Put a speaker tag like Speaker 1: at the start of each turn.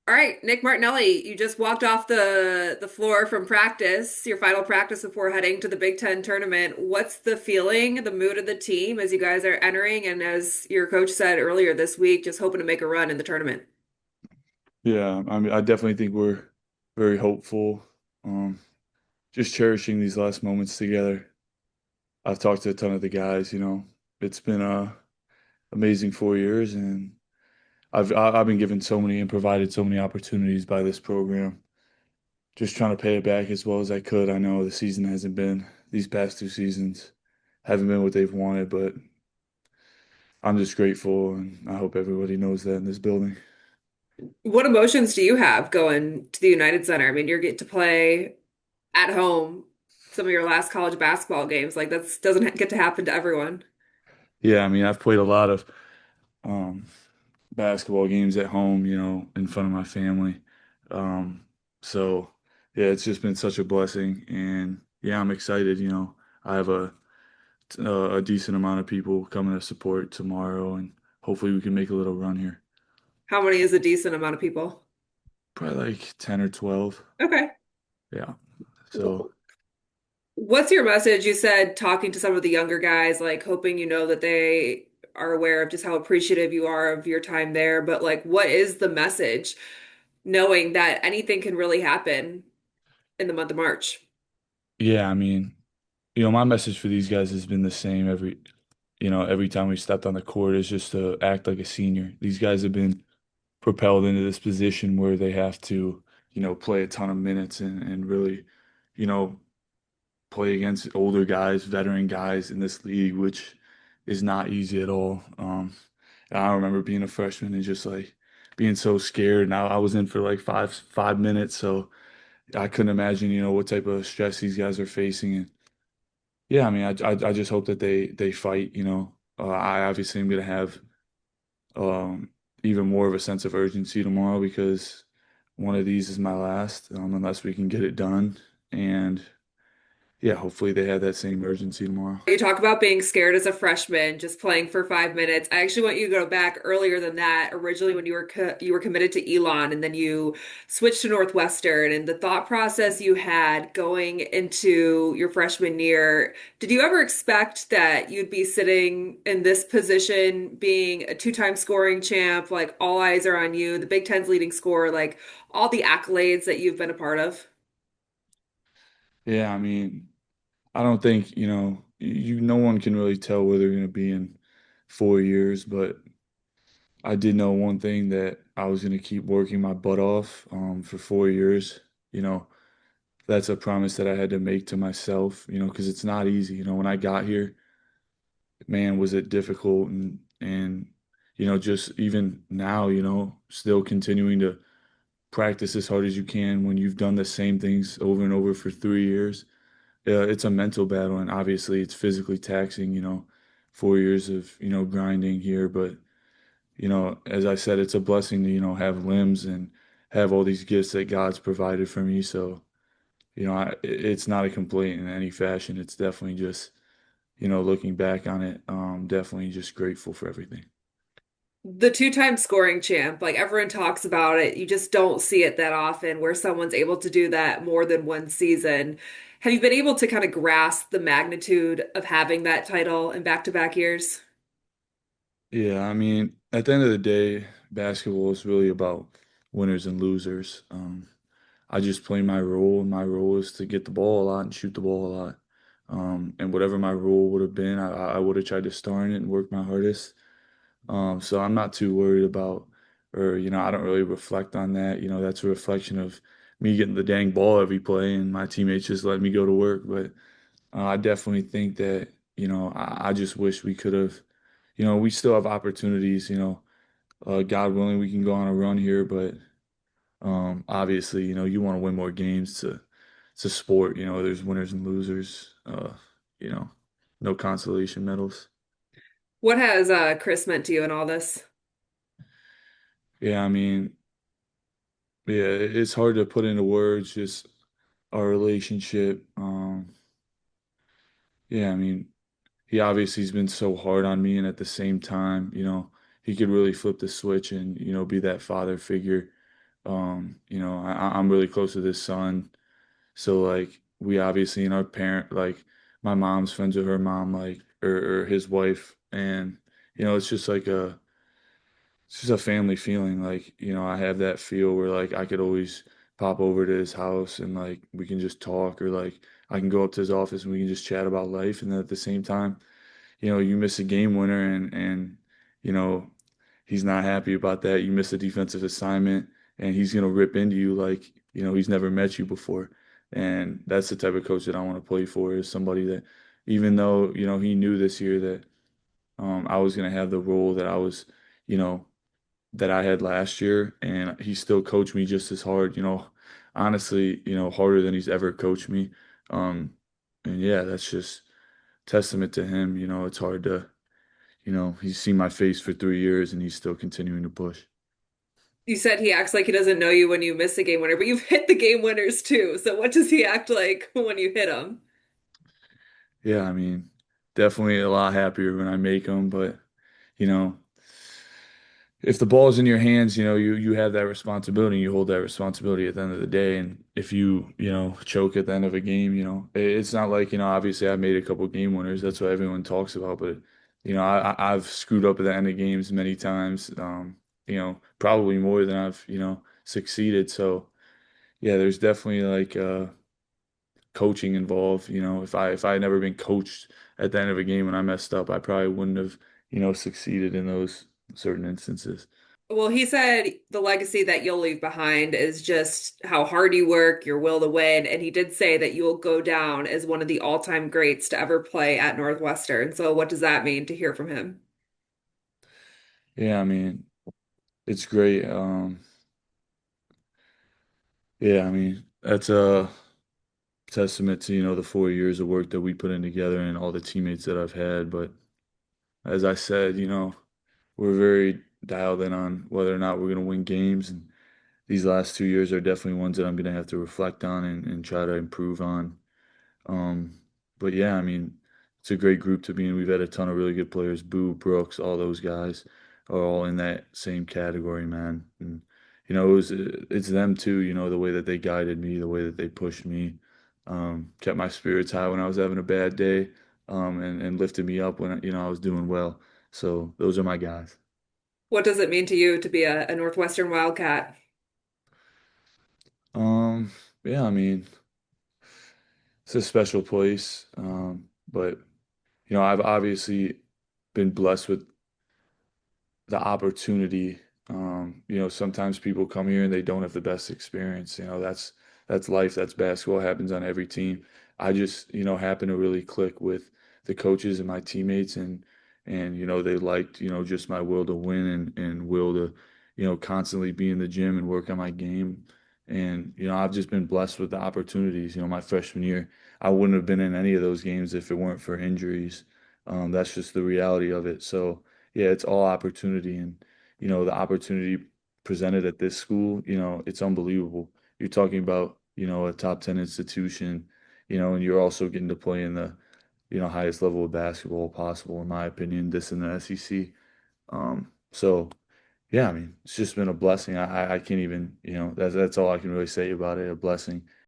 Speaker 1: All right, Nick Martinelli, you just walked off the floor from practice, your final practice before heading to the Big Ten tournament. What's the feeling, the mood of the team as you guys are entering, and as your coach said earlier this week, just hoping to make a run in the tournament?
Speaker 2: Yeah, I mean, I definitely think we're very hopeful. Um, just cherishing these last moments together. I've talked to a ton of the guys, it's been a amazing 4 years, and I've been given so many and provided so many opportunities by this program. Just trying to pay it back as well as I could. I know the season hasn't been these past 2 seasons haven't been what they've wanted, but I'm just grateful, and I hope everybody knows that in this building.
Speaker 1: What emotions do you have going to the United Center? I mean, you're get to play at home some of your last college basketball games. Like that's doesn't get to happen to everyone.
Speaker 2: Yeah, I mean, I've played a lot of um, basketball games at home, in front of my family. Um, so yeah, it's just been such a blessing, and yeah, I'm excited. I have a decent amount of people coming to support tomorrow, and hopefully we can make a little run here.
Speaker 1: How many is a decent amount of people?
Speaker 2: Probably like 10 or 12.
Speaker 1: Okay.
Speaker 2: Yeah. So
Speaker 1: What's your message? You said talking to some of the younger guys, like hoping you know that they are aware of just how appreciative you are of your time there. But like, what is the message knowing that anything can really happen in the month of March?
Speaker 2: yeah, I mean, my message for these guys has been the same every time we stepped on the court is just to act like a senior. These guys have been propelled into this position where they have to, play a ton of minutes and really, you know, play against older guys, veteran guys in this league, which is not easy at all. I remember being a freshman and just like being so scared. Now I was in for like five minutes, so I couldn't imagine, what type of stress these guys are facing. And yeah, I mean, I just hope that they fight. I obviously am gonna have um, even more of a sense of urgency tomorrow because one of these is my last, unless we can get it done. And yeah, hopefully they have that same urgency tomorrow.
Speaker 1: You talk about being scared as a freshman, just playing for 5 minutes. I actually want you to go back earlier than that. Originally, when you were committed to Elon, and then you switched to Northwestern, and the thought process you had going into your freshman year. Did you ever expect that you'd be sitting in this position, being a two-time scoring champ, like all eyes are on you, the Big Ten's leading scorer, like all the accolades that you've been a part of?
Speaker 2: Yeah, I mean, I don't think, no one can really tell where they're going to be in 4 years, but I did know one thing that I was going to keep working my butt off for 4 years. You know, that's a promise that I had to make to myself, because it's not easy. When I got here, man, was it difficult and just even now, still continuing to practice as hard as you can when you've done the same things over and over for 3 years. It's a mental battle, and obviously it's physically taxing, 4 years of, grinding here. But, as I said, it's a blessing to, have limbs and have all these gifts that God's provided for me. So, it's not a complaint in any fashion. It's definitely just, looking back on it, definitely just grateful for everything.
Speaker 1: The two-time scoring champ, like everyone talks about it, you just don't see it that often where someone's able to do that more than one season. Have you been able to kind of grasp the magnitude of having that title in back-to-back years?
Speaker 2: Yeah, I mean, at the end of the day, basketball is really about winners and losers. I just play my role, and my role is to get the ball a lot and shoot the ball a lot. And whatever my role would have been, I would have tried to star in it and work my hardest. So I'm not too worried about, or, I don't really reflect on that. That's a reflection of me getting the dang ball every play and my teammates just letting me go to work. But I definitely think that, I just wish we could have, we still have opportunities, God willing, we can go on a run here, but obviously, you want to win more games to it's a sport, there's winners and losers, you know, no consolation medals.
Speaker 1: What has Chris meant to you in all this?
Speaker 2: Yeah, I mean, yeah, it's hard to put into words just our relationship. Yeah, I mean, he obviously has been so hard on me, and at the same time, he could really flip the switch and, be that father figure. I'm really close with his son. So like we obviously in our parent like my mom's friends with her mom like or his wife and it's just like it's just a family feeling like I have that feel where like I could always pop over to his house and like we can just talk or like I can go up to his office and we can just chat about life and then at the same time you miss a game winner and you know he's not happy about that. You miss a defensive assignment and he's gonna rip into you like, he's never met you before. And that's the type of coach that I want to play for is somebody that even though, he knew this year that I was gonna have the role that I was, you know, that I had last year and he still coached me just as hard, honestly, harder than he's ever coached me. Um, and yeah, that's just testament to him. It's hard to he's seen my face for 3 years and he's still continuing to push.
Speaker 1: You said he acts like he doesn't know you when you miss a game winner, but you've hit the game winners too. So what does he act like when you hit him?
Speaker 2: Yeah, I mean, definitely a lot happier when I make them, but you know, if the ball's in your hands, you have that responsibility, you hold that responsibility at the end of the day. And if choke at the end of a game, it's not like, obviously I made a couple game winners. That's what everyone talks about, but I've screwed up at the end of games many times. Probably more than I've, succeeded. So yeah, there's definitely like coaching involved. If I had never been coached at the end of a game when I messed up, I probably wouldn't have, succeeded in those certain instances.
Speaker 1: Well, he said the legacy that you'll leave behind is just how hard you work, your will to win, and he did say that you will go down as one of the all-time greats to ever play at Northwestern. So what does that mean to hear from him?
Speaker 2: Yeah, I mean, it's great. Yeah, I mean, that's a testament to, the 4 years of work that we put in together and all the teammates that I've had. But as I said, we're very dialed in on whether or not we're going to win games. And these last 2 years are definitely ones that I'm going to have to reflect on and try to improve on. Um, but yeah, I mean, it's a great group to be in. We've had a ton of really good players. Boo, Brooks, all those guys are all in that same category, man. And it's them too. The way that they guided me, the way that they pushed me, kept my spirits high when I was having a bad day, and lifted me up when I was doing well. So those are my guys.
Speaker 1: What does it mean to you to be a Northwestern Wildcat?
Speaker 2: Um, yeah, I mean, it's a special place. But I've obviously been blessed with the opportunity. Sometimes people come here and they don't have the best experience. That's life. That's basketball. It happens on every team. I just happen to really click with the coaches and my teammates, and they liked just my will to win and will to constantly be in the gym and work on my game. And I've just been blessed with the opportunities. My freshman year, I wouldn't have been in any of those games if it weren't for injuries. That's just the reality of it. So yeah, it's all opportunity and the opportunity presented at this school, it's unbelievable. You're talking about, a top 10 institution, and you're also getting to play in the, highest level of basketball possible, in my opinion, this in the SEC. So yeah, I mean, it's just been a blessing. I can't even, that's all I can really say about it, a blessing.